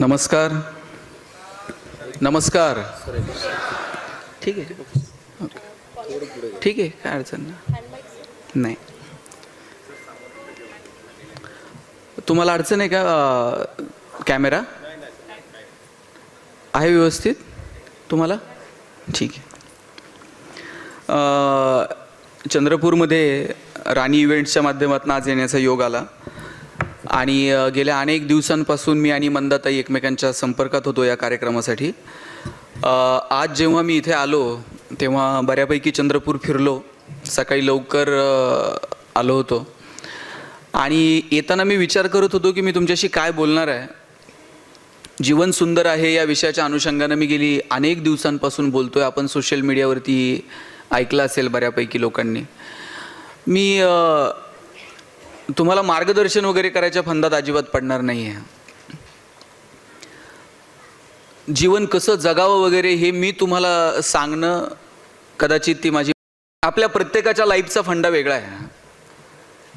नमस्कार. नमस्कार. ठीक आहे, ठीक आहे, काय अडचण नाही. तुम्हाला अडचण आहे का? कॅमेरा आहे व्यवस्थित तुम्हाला? ठीक आहे. चंद्रपूरमध्ये राणी इव्हेंट्सच्या माध्यमातून आज येण्याचा योग आला आणि गेल्या अनेक दिवसांपासून मी आणि मंदाताई एकमेकांच्या संपर्कात होतो या कार्यक्रमासाठी. आज जेव्हा मी इथे आलो तेव्हा बऱ्यापैकी चंद्रपूर फिरलो, सकाळी लवकर आलो होतो आणि येताना मी विचार करत होतो की मी तुमच्याशी काय बोलणार आहे. जीवन सुंदर आहे या विषयाच्या अनुषंगानं मी गेली अनेक दिवसांपासून बोलतोय. आपण सोशल मीडियावरती ऐकलं असेल बऱ्यापैकी लोकांनी. मी तुम्हाला मार्गदर्शन वगैरे करायच्या फंदात अजिबात पडणार नाही आहे. जीवन कसं जगावं वगैरे हे मी तुम्हाला सांगणं कदाचित ती माझी, आपल्या प्रत्येकाच्या लाईफचा फंडा वेगळा आहे.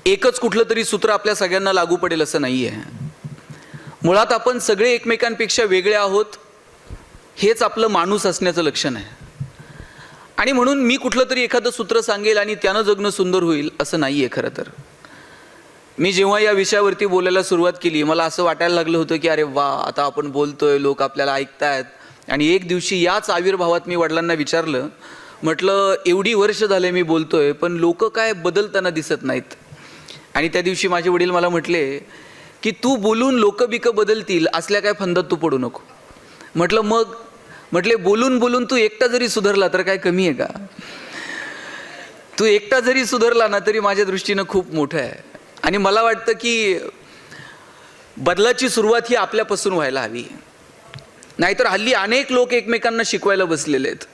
एकच कुठलं तरी सूत्र आपल्या सगळ्यांना लागू पडेल असं नाही आहे. मुळात आपण सगळे एकमेकांपेक्षा वेगळे आहोत, हेच आपलं माणूस असण्याचं लक्षण आहे. आणि म्हणून मी कुठलं तरी एखादं सूत्र सांगेल आणि त्यानं जगणं सुंदर होईल असं नाही आहे. खरं तर मी जेव्हा या विषयावरती बोलायला सुरुवात केली मला असं वाटायला लागलं होतं की अरे वा, आता आपण बोलतोय, लोक आपल्याला ऐकतायत. आणि एक दिवशी याच आविर्भावात मी वडिलांना विचारलं, म्हटलं एवढी वर्ष झाले मी बोलतोय पण लोक काय बदलताना दिसत नाहीत. आणि त्या दिवशी माझे वडील मला म्हटले की तू बोलून लोक बिकं बदलतील असल्या काय फंदात तू पडू नको. म्हटलं मग? म्हटले बोलून बोलून तू एकटा जरी सुधारला तर काय कमी आहे का? तू एकटा जरी सुधारला ना तरी माझ्या दृष्टीनं खूप मोठं आहे. आणि मला वाटतं की बदलाची सुरुवात ही आपल्यापासून व्हायला हवी. नाहीतर हल्ली अनेक लोक एकमेकांना शिकवायला बसलेले आहेत.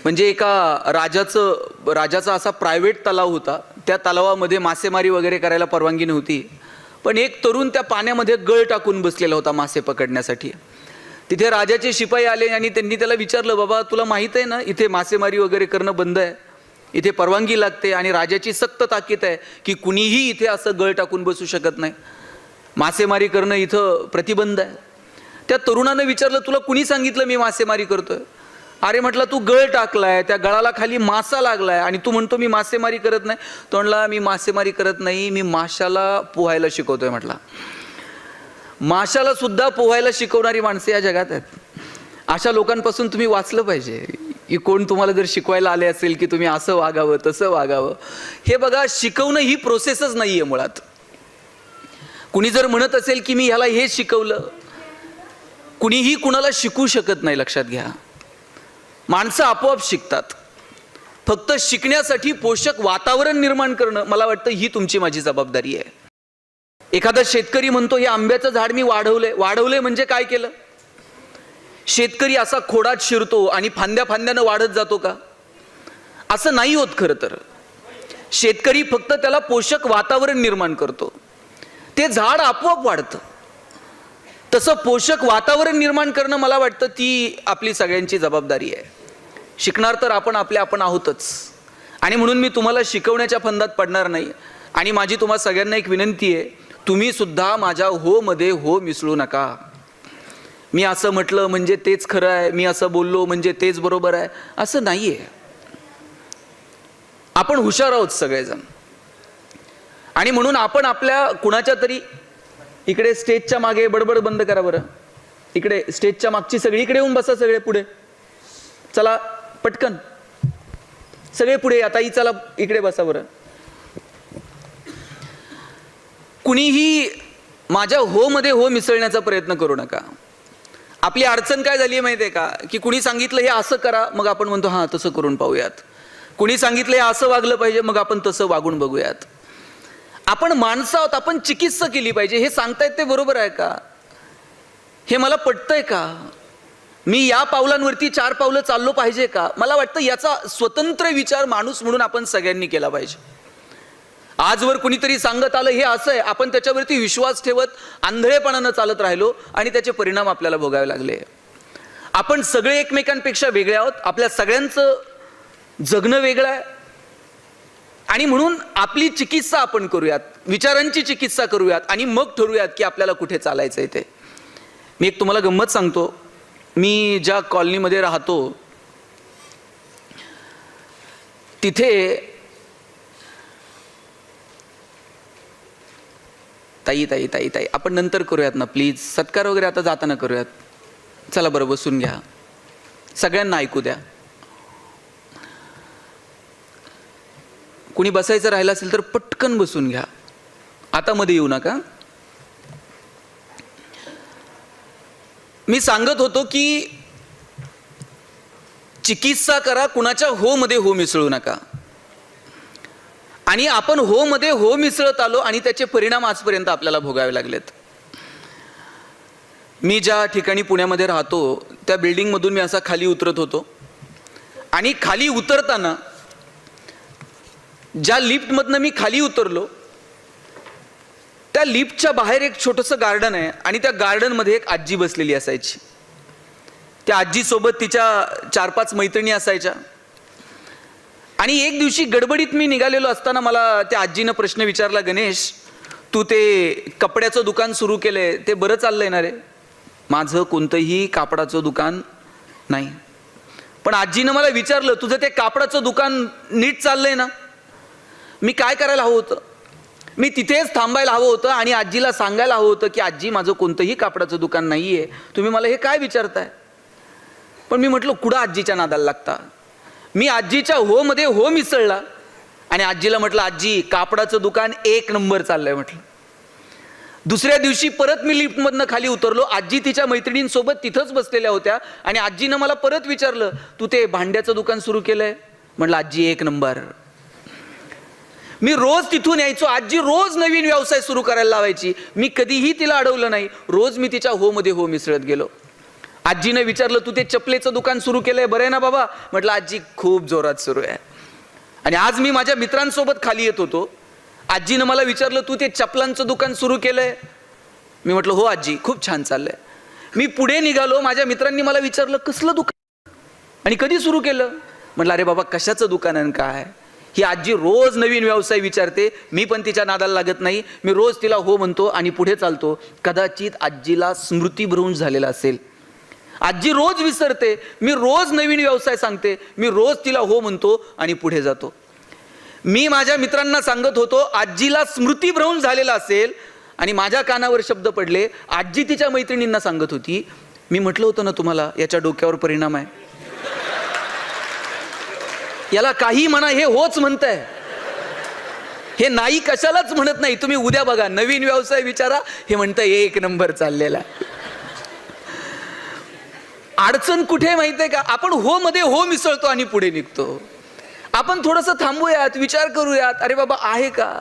म्हणजे एका राजाचा असा प्रायव्हेट तलाव होता. त्या तलावामध्ये मासेमारी वगैरे करायला परवानगी नव्हती, पण एक तरुण त्या पाण्यामध्ये गळ टाकून बसलेला होता मासे पकडण्यासाठी. तिथे राजाचे शिपाई आले आणि त्यांनी त्याला विचारलं, बाबा तुला माहीत आहे ना इथे मासेमारी वगैरे करणं बंद आहे, इथे परवानगी लागते आणि राजाची सक्त ताकीद आहे की कुणीही इथे असं गळ टाकून बसू शकत नाही, मासेमारी करणं इथं प्रतिबंध आहे. त्या तरुणानं विचारलं, तुला कुणी सांगितलं मी मासेमारी करतोय? अरे म्हटलं तू गळ टाकलाय, त्या गळाला खाली मासा लागलाय आणि तू म्हणतो मी मासेमारी करत नाही. तो म्हणला मी मासेमारी करत नाही, मी माशाला पोहायला शिकवतोय. म्हटला माशाला सुद्धा पोहायला शिकवणारी माणसे या जगात आहेत. अशा लोकांपासून तुम्ही वाचलं पाहिजे. की कोण तुम्हाला जर शिकवायला आले असेल की तुम्ही असं वागावं तसं वागावं, हे बघा शिकवणं ही प्रोसेसच नाही आहे मुळात. कुणी जर म्हणत असेल की मी ह्याला हे शिकवलं, कुणीही कुणाला शिकवू शकत नाही. लक्षात घ्या, माणसं आपोआप शिकतात. फक्त शिकण्यासाठी पोषक वातावरण निर्माण करणं मला वाटतं ही तुमची माझी जबाबदारी आहे. एखादा शेतकरी म्हणतो हे आंब्याचं झाड मी वाढवलंय म्हणजे काय केलं? शेतकरी असा खोडात शिरतो आणि फांद्या फांद्यानं वाढत जातो का? असं नाही होत. खरं तर शेतकरी फक्त त्याला पोषक वातावरण निर्माण करतो, ते झाड आपोआप वाढतं. तसं पोषक वातावरण निर्माण करणं मला वाटतं ती आपली सगळ्यांची जबाबदारी आहे. शिकणार तर आपण आहोतच. आणि म्हणून मी तुम्हाला शिकवण्याच्या फंदात पडणार नाही. आणि माझी तुम्हा सगळ्यांना एक विनंती आहे, तुम्ही सुद्धा माझ्या हो मध्ये हो मिसळू नका. मी असं म्हटलं म्हणजे तेच खरं आहे, मी असं बोललो म्हणजे तेच बरोबर आहे, असं नाही आहे. आपण हुशार आहोत सगळेजण. आणि म्हणून आपण आपल्या कुणाच्या तरी इकडे स्टेजच्या मागे बडबड बंद करा बरं. इकडे स्टेजच्या मागची सगळी इकडे येऊन बसा, सगळे पुढे चला पटकन, सगळे पुढे. आता ही चला इकडे बसा बरं. कुणीही माझ्या हो मध्ये हो मिसळण्याचा प्रयत्न करू नका. आपली अडचण काय झाली माहिती आहे का, की कुणी सांगितलं हे असं करा, मग आपण म्हणतो हां तसं करून पाहूयात. कुणी सांगितलं हे असं वागलं पाहिजे, मग आपण तसं वागून बघूयात. आपण माणसं आहोत, आपण चिकित्सा केली पाहिजे. हे सांगतायत ते बरोबर आहे का? हे मला पटतंय का? मी या पावलांवरती 4 पावलं चाललो पाहिजे का? मला वाटतं याचा स्वतंत्र विचार माणूस म्हणून आपण सगळ्यांनी केला पाहिजे. आजवर कुणीतरी सांगत आलं हे असं आहे, आपण त्याच्यावरती विश्वास ठेवत आंधळेपणानं चालत राहिलो आणि त्याचे परिणाम आपल्याला भोगावे लागले. आपण सगळे एकमेकांपेक्षा वेगळे आहोत. आपल्या सगळ्यांचं जगणं वेगळं आहे. आणि म्हणून आपली चिकित्सा आपण करूयात, विचारांची चिकित्सा करूयात आणि मग ठरवूयात की आपल्याला कुठे चालायचं आहे ते. मी एक तुम्हाला गंमत सांगतो. मी ज्या कॉलनीमध्ये राहतो तिथे ताई ताई ताई ताई आपण नंतर करूयात ना प्लीज, सत्कार वगैरे आता जाताना करूयात. चला बरं बसून घ्या, सगळ्यांना ऐकू द्या. कुणी बसायचं राहिलं असेल तर पटकन बसून घ्या, आता मध्ये येऊ नका. मी सांगत होतो की चिकित्सा करा, कुणाच्या हो मध्ये हो मिसळू नका. आणि आपण हो मध्ये हो मिसळत आलो आणि त्याचे परिणाम आजपर्यंत आपल्याला भोगावे लागलेत. मी ज्या ठिकाणी पुण्यामध्ये राहतो त्या बिल्डिंग मधून मी असा खाली उतरत होतो आणि खाली उतरताना ज्या लिफ्टमधनं मी खाली उतरलो त्या लिफ्टच्या बाहेर एक छोटंसं गार्डन आहे आणि त्या गार्डनमध्ये एक आजी बसलेली असायची. त्या आजीसोबत तिच्या 4-5 मैत्रिणी असायच्या. आणि एक दिवशी गडबडीत मी निघालेलो असताना मला त्या आजीनं प्रश्न विचारला, गणेश तू ते कपड्याचं दुकान सुरू केलंय ते बरं चाललंय ना रे? माझं कोणतंही कापडाचं दुकान नाही. पण आजीनं मला विचारलं, तुझं ते कापडाचं दुकान नीट चाललंय ना? मी काय करायला हवं होतं? मी तिथेच थांबायला हवं होतं आणि आजीला सांगायला हवं होतं की आजी माझं कोणतंही कापडाचं दुकान नाहीये, तुम्ही मला हे काय विचारताय? पण मी म्हटलं कुठं आजीच्या नादाला लागता. मी आजीच्या हो मध्ये हो मिसळला आणि आजीला म्हटलं, आजी कापडाचं दुकान 1 नंबर चाललंय म्हटलं. दुसऱ्या दिवशी परत मी लिफ्टमधनं खाली उतरलो. आजी तिच्या मैत्रिणींसोबत तिथंच बसलेल्या होत्या आणि आजीनं मला परत विचारलं, तू ते भांड्याचं दुकान सुरू केलंय? म्हटलं आजी 1 नंबर. मी रोज तिथून यायचो, आजी रोज नवीन व्यवसाय सुरू करायला लावायची. मी कधीही तिला अडवलं नाही, रोज मी तिच्या हो मध्ये हो मिसळत गेलो. आजीने विचारलं, तू ते चपलेचं दुकान सुरू केलंय, बरं आहे ना बाबा? म्हटलं आजी खूप जोरात सुरू आहे. आणि आज मी माझ्या मित्रांसोबत खाली येत होतो, आजीनं मला विचारलं, तू ते चपलांचं दुकान सुरू केलंय? मी म्हटलं हो आजी खूप छान चाललंय. मी पुढे निघालो, माझ्या मित्रांनी मला विचारलं, कसलं दुकान आणि कधी सुरू केलं? म्हटलं अरे बाबा कशाचं दुकान आणि काय? ही आजी रोज नवीन व्यवसाय विचारते, मी पण तिच्या नादाला लागत नाही. मी रोज तिला हो म्हणतो आणि पुढे चालतो. कदाचित आजीला स्मृतिभ्रंश झालेला असेल, आजी रोज विसरते. मी रोज नवीन व्यवसाय सांगते, मी रोज तिला हो म्हणतो आणि पुढे जातो. मी माझ्या मित्रांना सांगत होतो आजीला स्मृतिभ्रंश झालेला असेल आणि माझ्या कानावर शब्द पडले. आजी तिच्या मैत्रिणींना सांगत होती, मी म्हटलं होतं ना तुम्हाला याच्या डोक्यावर परिणाम आहे. याला काही म्हणा, हे होच म्हणतंय, हे नाही कशालाच म्हणत नाही. तुम्ही उद्या बघा, नवीन व्यवसाय विचारा, हे म्हणतंय 1 नंबर चाललेला. अडचण कुठे माहितीये का? आपण हो मध्ये हो मिसळतो आणि पुढे निघतो. आपण थोडंसं थांबूयात, विचार करूयात, अरे बाबा आहे का?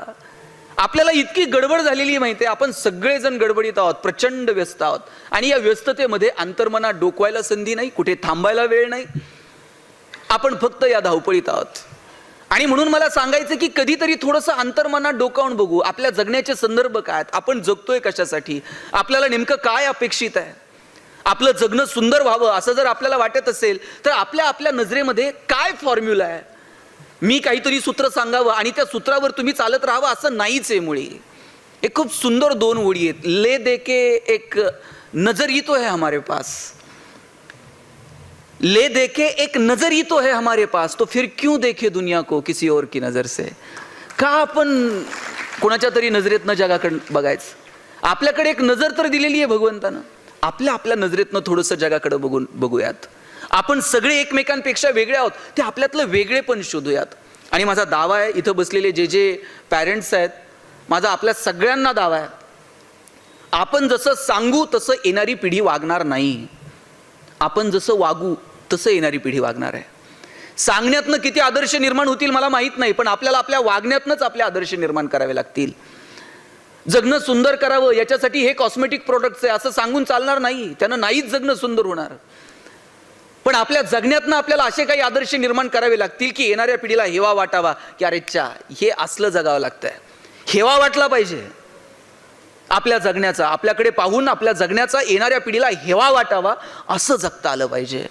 आपल्याला इतकी गडबड झालेली माहितीये, आपण सगळेजण गडबडीत आहोत, प्रचंड व्यस्त आहोत. आणि या व्यस्ततेमध्ये अंतर्मनात डोकवायला संधी नाही, कुठे थांबायला वेळ नाही. आपण फक्त या धावपळीत आहोत. आणि म्हणून मला सांगायचं की कधीतरी थोडंसं अंतर्मनात डोकावून बघू, आपल्या जगण्याचे संदर्भ काय आहेत, आपण जगतोय कशासाठी, आपल्याला नेमकं काय अपेक्षित आहे. आपलं जगणं सुंदर व्हावं असं जर आपल्याला वाटत असेल तर आपल्या नजरेमध्ये काय फॉर्म्युला आहे? मी काहीतरी सूत्र सांगावं आणि त्या सूत्रावर तुम्ही चालत राहावं असं नाहीच आहे मुळी. एक खूप सुंदर 2 ओळी आहेत. ले देके एक नजर तो है हमारे पास, ले देके एक नजर तो है हमारे पास, तो फिर क्यों देखे दुनिया को किसी और की नजर से. का आपण कोणाच्या तरी नजरेतनं जगाकडे बघायचं? आपल्याकडे एक नजर तर दिलेली आहे भगवंतानं, आपल्या नजरेतनं थोडंसं जगाकडे बघूयात. आपण सगळे एकमेकांपेक्षा वेगळे आहोत, ते आपल्यातलं वेगळेपण शोधूयात. आणि माझा दावा आहे, इथं बसलेले जे पॅरेंट्स आहेत, माझा आपल्या सगळ्यांना दावा आहे, आपण जसं सांगू तसं येणारी पिढी वागणार नाही. आपण जसं वागू तसं येणारी पिढी वागणार आहे. सांगण्यातनं किती आदर्श निर्माण होतील मला माहित नाही, पण आपल्याला आपल्या वागण्यातनंच आपले आदर्श निर्माण करावे लागतील. जगणं सुंदर करावं याच्यासाठी हे कॉस्मेटिक प्रोडक्ट्स आहे असं सांगून चालणार नाही, त्यानं नाहीच जगणं सुंदर होणार. पण आपल्या जगण्यातनं आपल्याला असे काही आदर्श निर्माण करावे लागतील की येणाऱ्या पिढीला हेवा वाटावा की अरे चा हे असलं जगावं लागतंय. हेवा वाटला पाहिजे आपल्या जगण्याचा, आपल्याकडे पाहून आपल्या जगण्याचा येणाऱ्या पिढीला हेवा वाटावा, असं जगता आलं पाहिजे.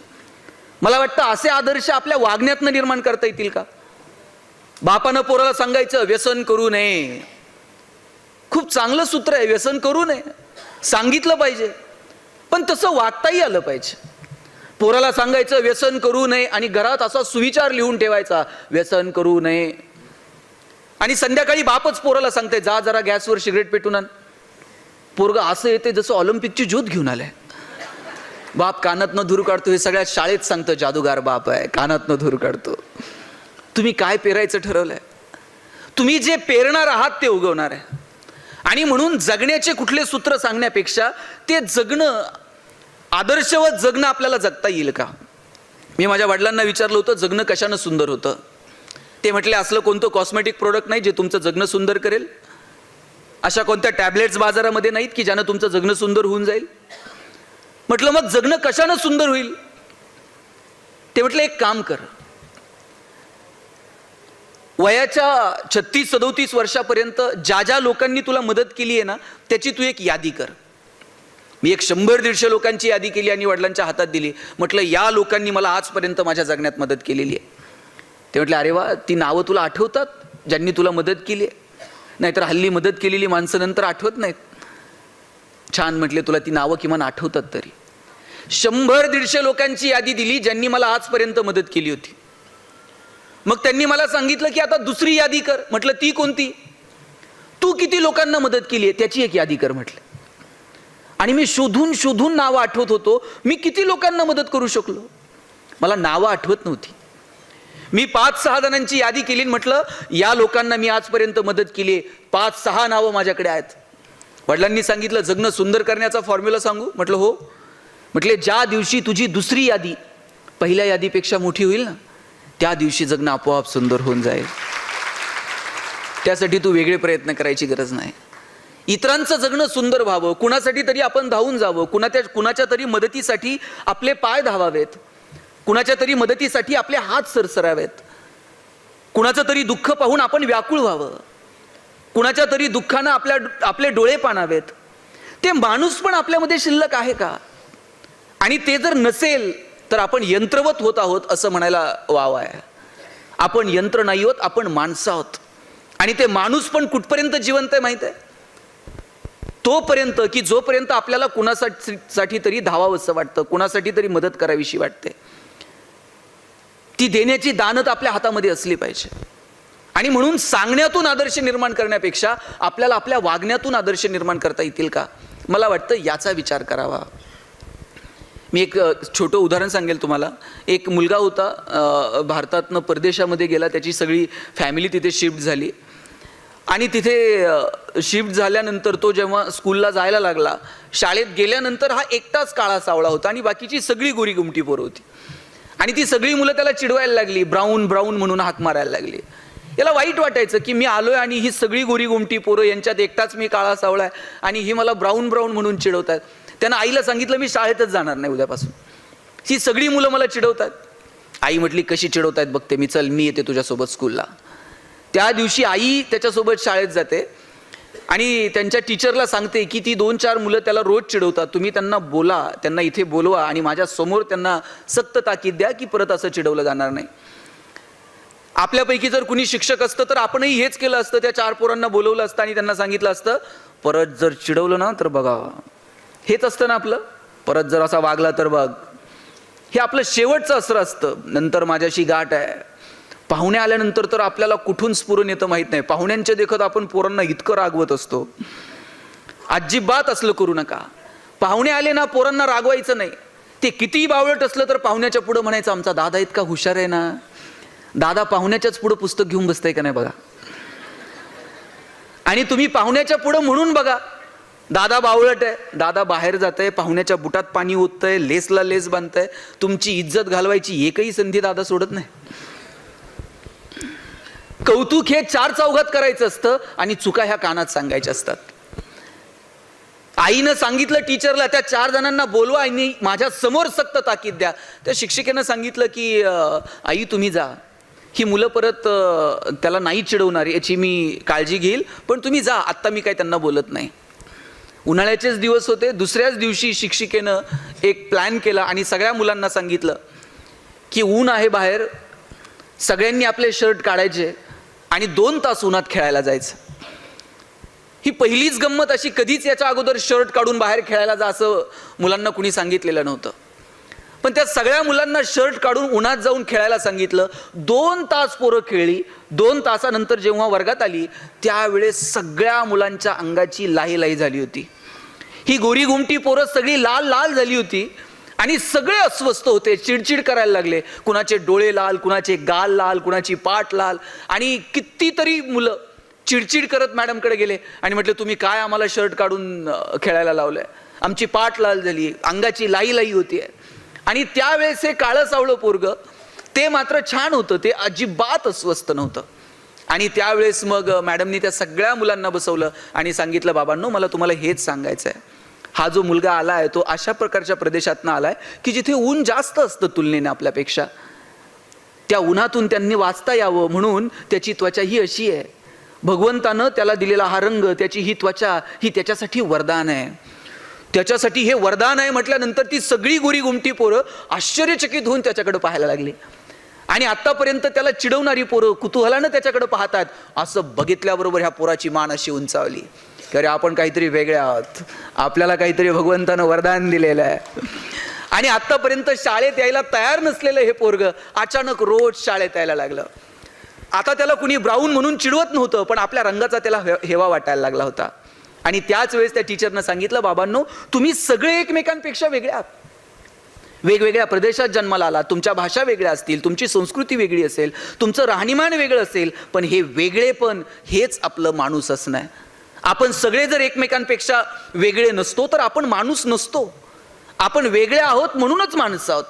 मला वाटतं असे आदर्श आपल्या वागण्यातनं निर्माण करता येतील का? बापानं पोराला सांगायचं व्यसन करू नये, खूप चांगलं सूत्र आहे, व्यसन करू नये सांगितलं पाहिजे. पण तसं वागताही आलं पाहिजे. पोराला सांगायचं व्यसन करू नये आणि घरात असा सुविचार लिहून ठेवायचा व्यसन करू नये, आणि संध्याकाळी बापच पोराला सांगते जा जरा गॅसवर सिगरेट पेटून आण. पोरग असं येते जसं ऑलिम्पिकची ज्योत घेऊन आलाय. बाप कानातनं धूर काढतो, हे सगळ्या शाळेत सांगतं जादूगार बाप आहे, कानातनं धूर काढतो. तुम्ही काय पेरायचं ठरवलंय? तुम्ही जे पेरणार आहात ते उगवणार आहे. आणि म्हणून जगण्याचे कुठले सूत्र सांगण्यापेक्षा ते जगणं, आदर्शवत जगणं आपल्याला जगता येईल का? मी माझ्या वडिलांना विचारलं होतं जगणं कशानं सुंदर होतं. ते म्हटले असलं कोणतं कॉस्मेटिक प्रोडक्ट नाही जे तुमचं जगणं सुंदर करेल. अशा कोणत्या टॅबलेट्स बाजारामध्ये नाहीत की ज्यानं तुमचं जगणं सुंदर होऊन जाईल. म्हटलं मग जगणं कशानं सुंदर होईल? ते म्हटलं एक काम कर, वयाच्या 36-37 वर्षापर्यंत ज्या ज्या लोकांनी तुला मदत केली आहे ना त्याची तू एक यादी कर. मी एक 100-150 लोकांची यादी केली आणि वडिलांच्या हातात दिली. म्हटलं या लोकांनी मला आजपर्यंत माझ्या जगण्यात मदत केलेली आहे. ते म्हटले अरे वा, ती नावं तुला आठवतात ज्यांनी तुला मदत केली आहे? नाहीतर हल्ली मदत केलेली माणसं नंतर आठवत नाहीत. छान, म्हटले तुला ती नावं किमान आठवतात तरी. 100-150 लोकांची यादी दिली ज्यांनी मला आजपर्यंत मदत केली होती. मग त्यांनी मला सांगितलं की आता दुसरी यादी कर. म्हटलं ती कोणती? तू किती लोकांना मदत केली आहे त्याची एक यादी कर म्हटलं. आणि मी शोधून शोधून नावं आठवत होतो, मी किती लोकांना मदत करू शकलो. मला नावं आठवत नव्हती. मी 5-6 जणांची यादी केली. म्हटलं या लोकांना मी आजपर्यंत मदत केली, 5-6 नावं माझ्याकडे आहेत. वडिलांनी सांगितलं जगणं सुंदर करण्याचा फॉर्म्युला सांगू? म्हटलं हो. म्हटले ज्या दिवशी तुझी दुसरी यादी पहिल्या यादीपेक्षा मोठी होईल ना त्या दिवशी जगणं आपोआप सुंदर होऊन जाईल. त्यासाठी तू वेगळे प्रयत्न करायची गरज नाही. इतरांचं जगणं सुंदर व्हावं, कुणासाठी तरी आपण धावून जावं, कुणाच्या तरी मदतीसाठी आपले पाय धावावेत, कुणाच्या तरी मदतीसाठी आपले हात सरसरावेत, कुणाचं तरी दुःख पाहून आपण व्याकुळ व्हावं, कुणाच्या तरी दुःखानं आपले डोळे पाणावेत. ते माणूस पण आपल्यामध्ये शिल्लक आहे का? आणि ते जर नसेल तर आपण यंत्रवत होत आहोत असं म्हणायला वाव आहे. आपण यंत्र नाही आहोत, आपण माणसं आहोत. आणि ते माणूस पण कुठपर्यंत जिवंत आहे माहित आहे? तोपर्यंत की जोपर्यंत आपल्याला कुणासाठी तरी धावावंसं वाटतं, कुणासाठी तरी मदत करावीशी वाटते. ती देण्याची दानत आपल्या हातामध्ये असली पाहिजे. आणि म्हणून सांगण्यातून आदर्श निर्माण करण्यापेक्षा आपल्याला आपल्या वागण्यातून आदर्श निर्माण करता येतील का, मला वाटतं याचा विचार करावा. मी एक छोटं उदाहरण सांगेल तुम्हाला. एक मुलगा होता, भारतातनं परदेशामध्ये गेला, त्याची सगळी फॅमिली तिथे शिफ्ट झाली. आणि तिथे शिफ्ट झाल्यानंतर तो जेव्हा स्कूलला जायला लागला, शाळेत गेल्यानंतर हा एकटाच काळा सावळा होता आणि बाकीची सगळी गोरी गुमटी पोरं होती. आणि ती सगळी मुलं त्याला चिडवायला लागली, ब्राऊन ब्राऊन म्हणून हाक मारायला लागली. याला वाईट वाटायचं की मी आलोय आणि ही सगळी गोरी गुमटी पोरं, यांच्यात एकटाच मी काळा सावळा आहे आणि ही मला ब्राऊन ब्राऊन म्हणून चिडवतात. त्यानं आईला सांगितलं मी शाळेतच जाणार नाही उद्यापासून, ही सगळी मुलं मला चिडवतात. आई म्हटली कशी चिडवतायत बघते मी, चल मी येते तुझ्यासोबत स्कूलला. त्या दिवशी आई त्याच्यासोबत शाळेत जाते आणि त्यांच्या टीचरला सांगते की ती 2-4 मुलं त्याला रोज चिडवतात, तुम्ही त्यांना बोला, त्यांना इथे बोलवा आणि माझ्या समोर त्यांना सक्त ताकीद द्या की परत असं चिडवलं जाणार नाही. आपल्यापैकी जर कुणी शिक्षक असतं तर आपणही हेच केलं असतं, त्या 4 पोरांना बोलवलं असतं आणि त्यांना सांगितलं असतं परत जर चिडवलं ना तर बघा. हेच असतं ना आपलं, परत जर असा वागला तर बघ. हे आपलं शेवटचं असर असतं. नंतर माझ्याशी गाठ आहे. पाहुणे आल्यानंतर तर आपल्याला कुठून स्फुरण येतं माहित नाही. पाहुण्यांच्या देखत आपण पोरांना इतकं रागवत असतो. अजिबात असलं करू नका. पाहुणे आले ना पोरांना रागवायचं नाही. ते कितीही बावळट असलं तर पाहुण्याच्या पुढं म्हणायचं आमचा दादा इतका हुशार आहे ना. दादा पाहुण्याच्याच पुढं पुस्तक घेऊन बसताय का नाही बघा. आणि तुम्ही पाहुण्याच्या पुढं म्हणून बघा दादा बावळट आहे, दादा बाहेर जात आहे, पाहुण्याच्या बुटात पाणी ओततंय, लेसला लेस बांधतंय, तुमची इज्जत घालवायची एकही संधी दादा सोडत नाही. कौतुक हे 4 चौघात करायचं असतं आणि चुका ह्या कानात सांगायच्या असतात. आईनं सांगितलं टीचरला त्या 4 जणांना बोलवा आणि माझ्या समोर सक्त ताकीद द्या. त्या शिक्षिकेनं सांगितलं की आई तुम्ही जा, ही मुलं परत त्याला नाही चिडवणार याची मी काळजी घेईल, पण तुम्ही जा, आत्ता मी काय त्यांना बोलत नाही. उन्हाळ्याचेच दिवस होते. दुसऱ्याच दिवशी शिक्षिकेनं एक प्लॅन केला आणि सगळ्या मुलांना सांगितलं की ऊन आहे बाहेर, सगळ्यांनी आपले शर्ट काढायचे आणि 2 तास उन्हात खेळायला जायचं. ही पहिलीच गंमत अशी. कधीच याच्या अगोदर शर्ट काढून बाहेर खेळायला जा असं मुलांना कुणी सांगितलेलं नव्हतं. पण त्या सगळ्या मुलांना शर्ट काढून उन्हात जाऊन खेळायला सांगितलं. 2 तास पोरं खेळली. 2 तासानंतर जेव्हा वर्गात आली त्यावेळेस सगळ्या मुलांच्या अंगाची लाही लाही झाली होती. ही गोरी घुमटी पोरं सगळी लाल लाल झाली होती आणि सगळे अस्वस्थ होते, चिडचिड करायला लागले. कुणाचे डोळे लाल, कुणाचे गाल लाल, कुणाची पाठ लाल. आणि कितीतरी मुलं चिडचिड करत मॅडमकडे गेले आणि म्हटले, तुम्ही काय आम्हाला शर्ट काढून खेळायला लावलंय? आमची पाठ लाल झाली, अंगाची लाई लाई होतीये. आणि त्यावेळेस हे काळं सावळं पोरग ते मात्र छान होतं, ते अजिबात अस्वस्थ नव्हतं. आणि त्यावेळेस मग मॅडमनी त्या सगळ्या मुलांना बसवलं आणि सांगितलं, बाबांनो मला तुम्हाला हेच सांगायचं आहे, हा जो मुलगा आला आहे तो अशा प्रकारच्या प्रदेशातनं आलाय की जिथे ऊन जास्त असतं तुलनेने आपल्यापेक्षा. त्या उन्हातून त्यांनी वाचता यावं म्हणून त्याची त्वचा ही अशी आहे. भगवंतानं त्याला दिलेला हा रंग, त्याची ही त्वचा, ही त्याच्यासाठी वरदान आहे. त्याच्यासाठी हे वरदान आहे म्हटल्यानंतर ती सगळी गोरी गुमटी पोरं आश्चर्यचकित होऊन त्याच्याकडे पाहायला लागली. आणि आतापर्यंत त्याला चिडवणारी पोरं कुतूहलानं त्याच्याकडे पाहतात. असं बघितल्याबरोबर ह्या पोराची मान अशी उंचावली की अरे आपण काहीतरी वेगळे आहोत, आपल्याला काहीतरी भगवंतानं वरदान दिलेलं आहे. आणि आतापर्यंत शाळेत यायला तयार नसलेलं हे पोरग अचानक रोज शाळेत यायला लागलं. आता त्याला कुणी ब्राऊन म्हणून चिडवत नव्हतं, पण आपल्या रंगाचा त्याला हेवा वाटायला लागला होता. आणि त्याच वेळेस त्या टीचरनं सांगितलं, बाबांनो तुम्ही सगळे एकमेकांपेक्षा वेगळे आहात. वेगवेगळ्या प्रदेशात जन्माला आला, तुमच्या भाषा वेगळ्या असतील, तुमची संस्कृती वेगळी असेल, तुमचं राहणीमान वेगळं असेल, पण हे वेगळेपण हेच आपलं माणूस असणं आहे. आपण सगळे जर एकमेकांपेक्षा वेगळे नसतो तर आपण माणूस नसतो. आपण वेगळे आहोत म्हणूनच माणसं आहोत.